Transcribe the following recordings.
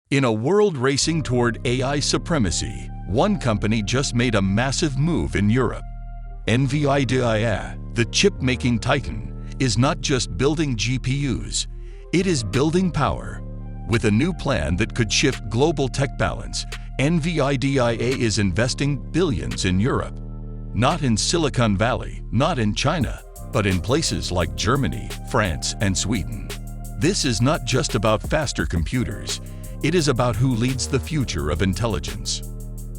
In a world racing toward AI supremacy, one company just made a massive move in Europe. NVIDIA AI, the chip-making titan, is not just building GPUs, it is building power. With a new plan that could shift global tech balance, NVIDIA AI is investing billions in Europe. Not in Silicon Valley, not in China, but in places like Germany, France, and Sweden. This is not just about faster computers. It is about who leads the future of intelligence.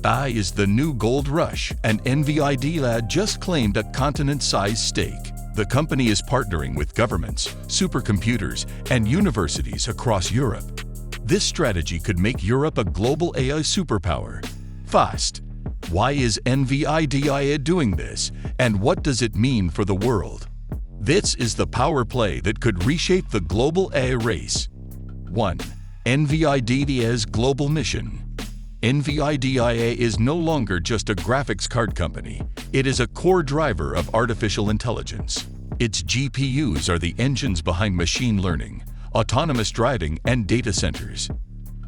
AI is the new gold rush, and NVIDIA just claimed a continent-sized stake. The company is partnering with governments, supercomputers, and universities across Europe. This strategy could make Europe a global AI superpower. Fast. Why is NVIDIA doing this, and what does it mean for the world? This is the power play that could reshape the global AI race. 1. NVIDIA's global mission. NVIDIA is no longer just a graphics card company. It is a core driver of artificial intelligence. Its GPUs are the engines behind machine learning, autonomous driving, and data centers.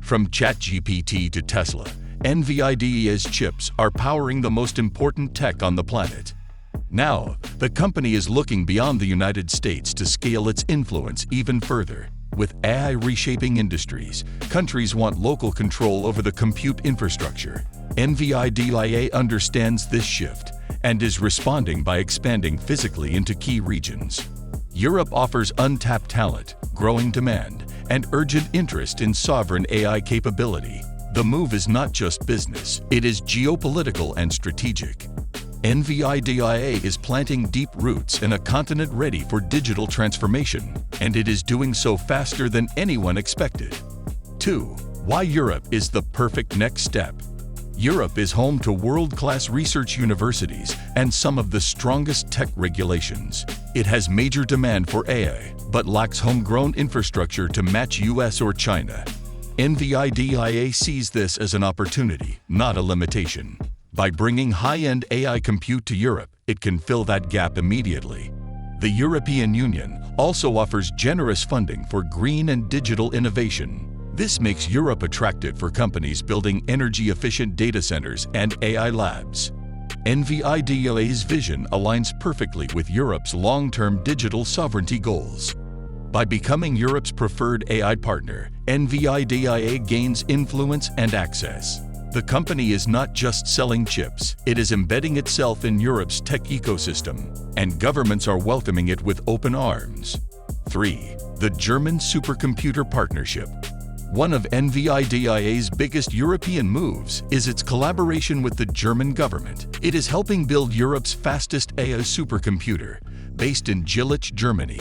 From ChatGPT to Tesla, NVIDIA's chips are powering the most important tech on the planet. Now, the company is looking beyond the United States to scale its influence even further. With AI reshaping industries, countries want local control over the compute infrastructure. NVIDIA understands this shift and is responding by expanding physically into key regions. Europe offers untapped talent, growing demand, and urgent interest in sovereign AI capability. The move is not just business, it is geopolitical and strategic. NVIDIA is planting deep roots in a continent ready for digital transformation, and it is doing so faster than anyone expected. 2. Why Europe is the perfect next step. Europe is home to world-class research universities and some of the strongest tech regulations. It has major demand for AI, but lacks homegrown infrastructure to match US or China. NVIDIA sees this as an opportunity, not a limitation. By bringing high-end AI compute to Europe, it can fill that gap immediately. The European Union also offers generous funding for green and digital innovation. This makes Europe attractive for companies building energy-efficient data centers and AI labs. NVIDIA's vision aligns perfectly with Europe's long-term digital sovereignty goals. By becoming Europe's preferred AI partner, NVIDIA gains influence and access. The company is not just selling chips, it is embedding itself in Europe's tech ecosystem, and governments are welcoming it with open arms. 3. The German Supercomputer Partnership. One of NVIDIA's biggest European moves is its collaboration with the German government. It is helping build Europe's fastest AI supercomputer, based in Jülich, Germany.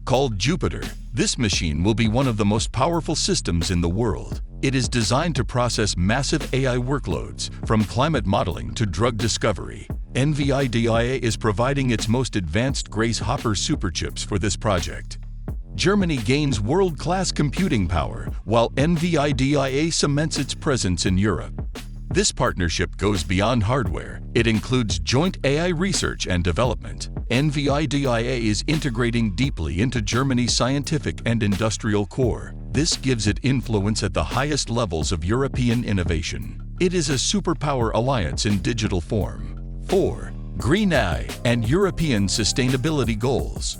Called Jupiter, this machine will be one of the most powerful systems in the world. It is designed to process massive AI workloads, from climate modeling to drug discovery. NVIDIA is providing its most advanced Grace Hopper superchips for this project. Germany gains world-class computing power, while NVIDIA cements its presence in Europe. This partnership goes beyond hardware. It includes joint AI research and development. NVIDIA is integrating deeply into Germany's scientific and industrial core. This gives it influence at the highest levels of European innovation. It is a superpower alliance in digital form. 4. Green AI and European sustainability goals.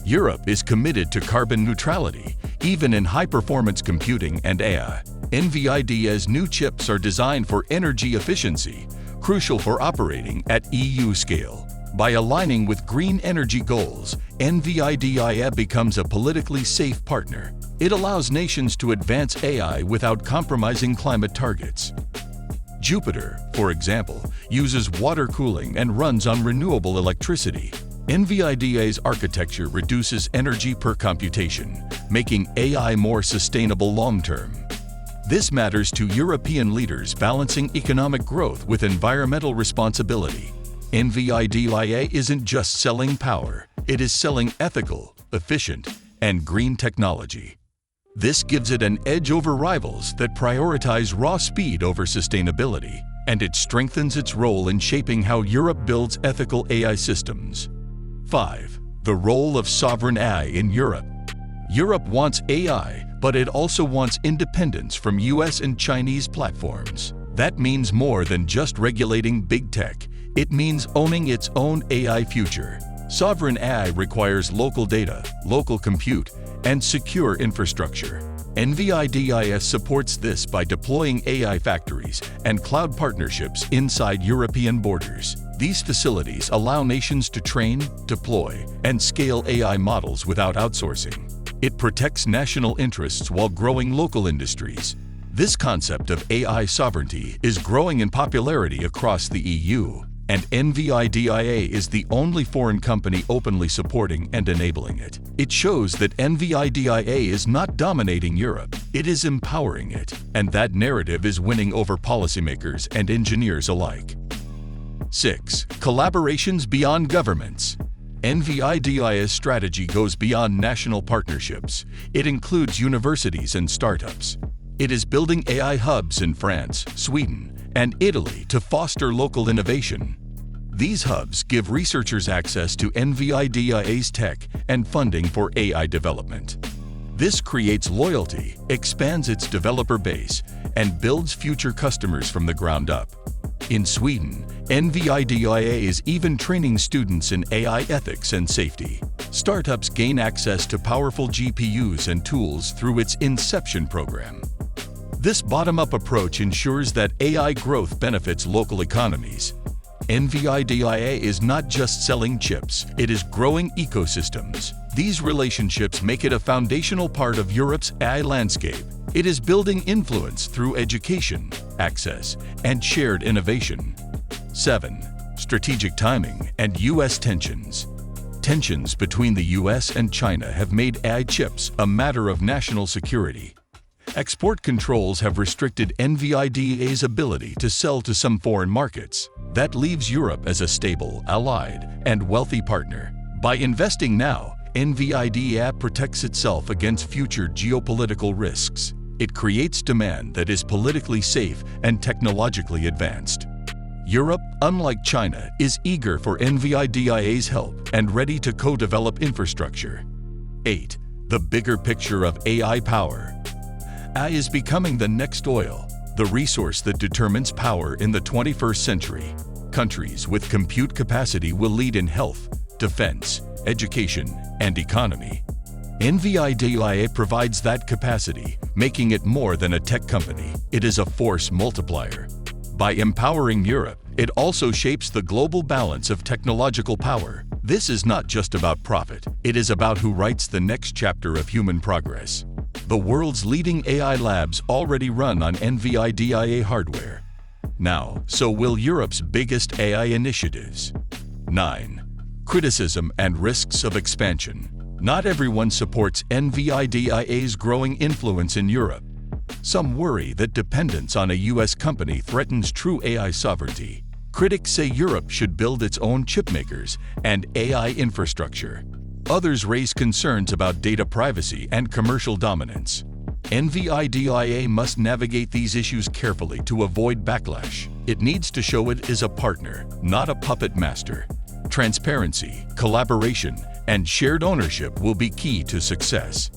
Europe is committed to carbon neutrality, even in high-performance computing and AI. NVIDIA's new chips are designed for energy efficiency, crucial for operating at EU scale. By aligning with green energy goals, NVIDIA becomes a politically safe partner. It allows nations to advance AI without compromising climate targets. Jupiter, for example, uses water cooling and runs on renewable electricity. NVIDIA's architecture reduces energy per computation, making AI more sustainable long-term. This matters to European leaders balancing economic growth with environmental responsibility. NVIDIA isn't just selling power, it is selling ethical, efficient, and green technology. This gives it an edge over rivals that prioritize raw speed over sustainability, and it strengthens its role in shaping how Europe builds ethical AI systems. 5. The role of sovereign AI in Europe. Europe wants AI, but it also wants independence from US and Chinese platforms. That means more than just regulating big tech. It means owning its own AI future. Sovereign AI requires local data, local compute, and secure infrastructure. NVIDIA supports this by deploying AI factories and cloud partnerships inside European borders. These facilities allow nations to train, deploy, and scale AI models without outsourcing. It protects national interests while growing local industries. This concept of AI sovereignty is growing in popularity across the EU, and NVIDIA is the only foreign company openly supporting and enabling it. It shows that NVIDIA is not dominating Europe, it is empowering it, and that narrative is winning over policymakers and engineers alike. 6. Collaborations beyond governments. NVIDIA's strategy goes beyond national partnerships. It includes universities and startups. It is building AI hubs in France, Sweden, and Italy to foster local innovation. These hubs give researchers access to NVIDIA's tech and funding for AI development. This creates loyalty, expands its developer base, and builds future customers from the ground up. In Sweden, NVIDIA is even training students in AI ethics and safety. Startups gain access to powerful GPUs and tools through its Inception program. This bottom-up approach ensures that AI growth benefits local economies. NVIDIA is not just selling chips, it is growing ecosystems. These relationships make it a foundational part of Europe's AI landscape. It is building influence through education, access, and shared innovation. 7. Strategic timing and U.S. tensions. Tensions between the U.S. and China have made AI chips a matter of national security. Export controls have restricted NVIDIA's ability to sell to some foreign markets. That leaves Europe as a stable, allied, and wealthy partner. By investing now, NVIDIA protects itself against future geopolitical risks. It creates demand that is politically safe and technologically advanced. Europe, unlike China, is eager for NVIDIA's help and ready to co-develop infrastructure. 8. The bigger picture of AI power. AI is becoming the next oil, the resource that determines power in the 21st century. Countries with compute capacity will lead in health, defense, education, and economy. NVIDIA provides that capacity, making it more than a tech company. It is a force multiplier. By empowering Europe, it also shapes the global balance of technological power. This is not just about profit, it is about who writes the next chapter of human progress. The world's leading AI labs already run on NVIDIA hardware. Now, so will Europe's biggest AI initiatives. 9. Criticism and risks of expansion. Not everyone supports NVIDIA's growing influence in Europe. Some worry that dependence on a US company threatens true AI sovereignty. Critics say Europe should build its own chipmakers and AI infrastructure. Others raise concerns about data privacy and commercial dominance. NVIDIA must navigate these issues carefully to avoid backlash. It needs to show it is a partner, not a puppet master. Transparency, collaboration, and shared ownership will be key to success.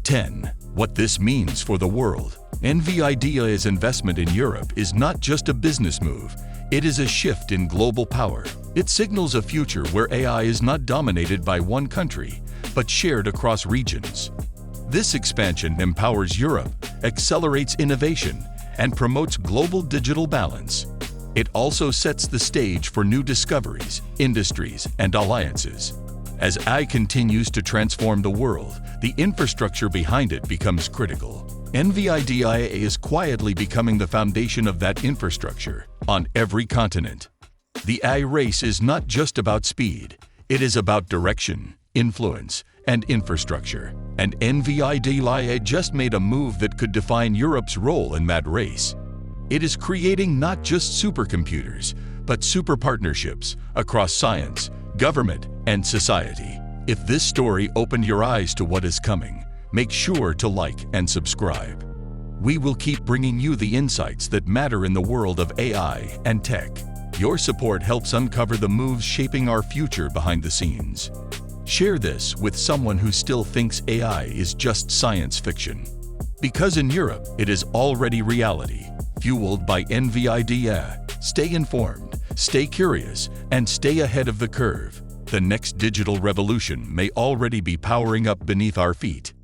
10. What this means for the world. NVIDIA's investment in Europe is not just a business move, it is a shift in global power. It signals a future where AI is not dominated by one country, but shared across regions. This expansion empowers Europe, accelerates innovation, and promotes global digital balance. It also sets the stage for new discoveries, industries, and alliances. As AI continues to transform the world, the infrastructure behind it becomes critical. NVIDIA is quietly becoming the foundation of that infrastructure on every continent. The AI race is not just about speed, it is about direction, influence, and infrastructure. And NVIDIA just made a move that could define Europe's role in that race. It is creating not just supercomputers, but super partnerships across science, government, and society. If this story opened your eyes to what is coming, make sure to like and subscribe. We will keep bringing you the insights that matter in the world of AI and tech. Your support helps uncover the moves shaping our future behind the scenes. Share this with someone who still thinks AI is just science fiction. Because in Europe, it is already reality, fueled by NVIDIA. Stay informed, stay curious, and stay ahead of the curve. The next digital revolution may already be powering up beneath our feet.